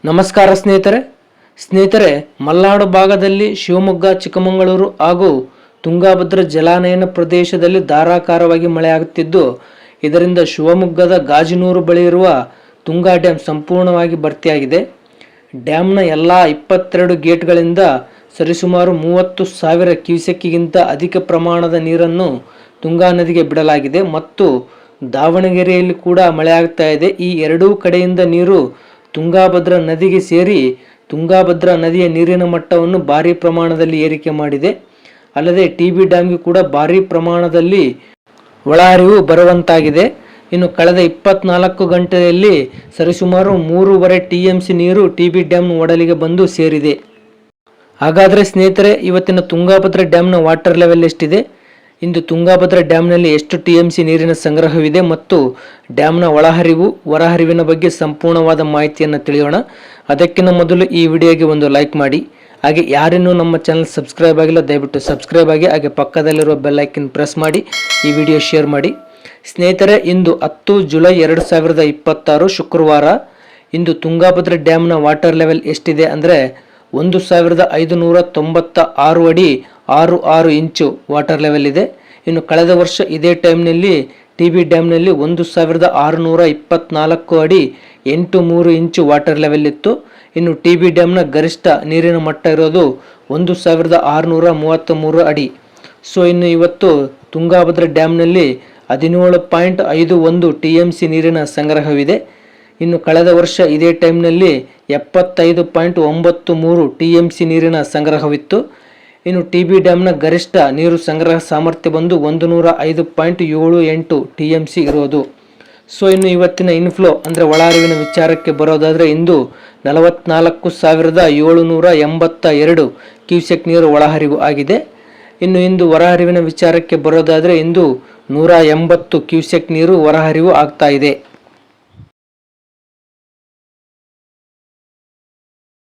ನಮಸ್ಕಾರ ಸ್ನೇಹಿತರೆ ಮಲೆನಾಡು ಭಾಗದಲ್ಲಿ ಶಿವಮೊಗ್ಗ ಚಿಕ್ಕಮಗಳೂರು ಹಾಗೂ ತುಂಗಭದ್ರಾ ಜಲಾನಯನ ಪ್ರದೇಶದಲ್ಲಿ ಧಾರಾಕಾರವಾಗಿ ಮಳೆಯಾಗುತ್ತಿದ್ದು ಇದರಿಂದ ಶಿವಮೊಗ್ಗದ ಗಾಜನೂರು ಬಳಿ ಇರುವ ತುಂಗಾ ಡ್ಯಾಮ್ ಸಂಪೂರ್ಣವಾಗಿ ಭರ್ತಿಯಾಗಿದೆ. ಡ್ಯಾಮ್ನ ಎಲ್ಲ 22 ಗೇಟ್ಗಳಿಂದ ಸರಿಸುಮಾರು 30,000 ಕ್ಯೂಸೆಕ್ಕಿಗಿಂತ ಅಧಿಕ ಪ್ರಮಾಣದ ನೀರನ್ನು ತುಂಗಾ ನದಿಗೆ ಬಿಡಲಾಗಿದೆ ಮತ್ತು ದಾವಣಗೆರೆಯಲ್ಲಿ ಕೂಡ ಮಳೆಯಾಗ್ತಾ ಇದೆ. ಈ ಎರಡೂ ಕಡೆಯಿಂದ ನೀರು ತುಂಗಭದ್ರಾ ನದಿಗೆ ಸೇರಿ ತುಂಗಭದ್ರಾ ನದಿಯ ನೀರಿನ ಮಟ್ಟವನ್ನು ಭಾರಿ ಪ್ರಮಾಣದಲ್ಲಿ ಏರಿಕೆ ಮಾಡಿದೆ. ಅಲ್ಲದೆ ಟಿ.ಬಿ ಡ್ಯಾಮ್ಗೆ ಕೂಡ ಭಾರಿ ಪ್ರಮಾಣದಲ್ಲಿ ಒಳಹರಿವು ಬರುವಂತಾಗಿದೆ. ಇನ್ನು ಕಳೆದ 24 ಗಂಟೆಯಲ್ಲಿ ಸರಿಸುಮಾರು 3.5 TMC ನೀರು ಟಿ.ಬಿ ಡ್ಯಾಮ್ನ ಒಡಲಿಗೆ ಬಂದು ಸೇರಿದೆ. ಹಾಗಾದರೆ ಸ್ನೇಹಿತರೆ, ಇವತ್ತಿನ ತುಂಗಭದ್ರಾ ಡ್ಯಾಮ್ನ ವಾಟರ್ ಲೆವೆಲ್ ಎಷ್ಟಿದೆ, ಇಂದು ತುಂಗಭದ್ರಾ ಡ್ಯಾಮ್ನಲ್ಲಿ ಎಷ್ಟು TMC ನೀರಿನ ಸಂಗ್ರಹವಿದೆ ಮತ್ತು ಡ್ಯಾಮ್ನ ಒಳಹರಿವು ಹೊರಹರಿವಿನ ಬಗ್ಗೆ ಸಂಪೂರ್ಣವಾದ ಮಾಹಿತಿಯನ್ನು ತಿಳಿಯೋಣ. ಅದಕ್ಕಿಂತ ಮೊದಲು ಈ ವಿಡಿಯೋಗೆ ಒಂದು ಲೈಕ್ ಮಾಡಿ. ಹಾಗೆ ಯಾರಿನ್ನೂ ನಮ್ಮ ಚಾನಲ್ ಸಬ್ಸ್ಕ್ರೈಬ್ ಆಗಿಲ್ಲ ದಯವಿಟ್ಟು ಸಬ್ಸ್ಕ್ರೈಬ್ ಆಗಿ, ಹಾಗೆ ಪಕ್ಕದಲ್ಲಿರುವ ಬೆಲ್ ಐಕನ್ ಪ್ರೆಸ್ ಮಾಡಿ ಈ ವಿಡಿಯೋ ಶೇರ್ ಮಾಡಿ. ಸ್ನೇಹಿತರೆ, ಇಂದು 10 ಜುಲೈ 2026 ಶುಕ್ರವಾರ. ಇಂದು ತುಂಗಭದ್ರಾ ಡ್ಯಾಮ್ನ ವಾಟರ್ ಲೆವೆಲ್ ಎಷ್ಟಿದೆ ಅಂದರೆ 1596 ಅಡಿ 66 ಇಂಚು ವಾಟರ್ ಲೆವೆಲ್ ಇದೆ. ಇನ್ನು ಕಳೆದ ವರ್ಷ ಇದೇ ಟೈಮ್ನಲ್ಲಿ ಟಿ.ಬಿ ಡ್ಯಾಮ್ನಲ್ಲಿ 1624 ಅಡಿ 83 ಇಂಚು ವಾಟರ್ ಲೆವೆಲ್ ಇತ್ತು. ಇನ್ನು ಟಿ.ಬಿ ಡ್ಯಾಮ್ನ ಗರಿಷ್ಠ ನೀರಿನ ಮಟ್ಟ ಇರೋದು 1633 ಅಡಿ. ಸೊ ಇನ್ನು ಇವತ್ತು ತುಂಗಭದ್ರಾ ಡ್ಯಾಮ್ನಲ್ಲಿ 17.51 TMC ನೀರಿನ ಸಂಗ್ರಹವಿದೆ. ಇನ್ನು ಕಳೆದ ವರ್ಷ ಇದೇ ಟೈಮ್ನಲ್ಲಿ 75.93 TMC ನೀರಿನ ಸಂಗ್ರಹವಿತ್ತು. ಇನ್ನು ಟಿ.ಬಿ ಡ್ಯಾಮ್ನ ಗರಿಷ್ಠ ನೀರು ಸಂಗ್ರಹ ಸಾಮರ್ಥ್ಯ ಬಂದು 105.78 TMC ಇರೋದು. ಸೊ ಇನ್ನು ಇವತ್ತಿನ ಇನ್ಫ್ಲೋ ಅಂದರೆ ಒಳಹರಿವಿನ ವಿಚಾರಕ್ಕೆ ಬರೋದಾದರೆ ಇಂದು 44,782 ಕ್ಯೂಸೆಕ್ ನೀರು ಒಳಹರಿವು ಆಗಿದೆ. ಇನ್ನು ಇಂದು ಹೊರಹರಿವಿನ ವಿಚಾರಕ್ಕೆ ಬರೋದಾದರೆ ಇಂದು 180 ಕ್ಯೂಸೆಕ್ ನೀರು ಹೊರಹರಿವು ಆಗ್ತಾ ಇದೆ.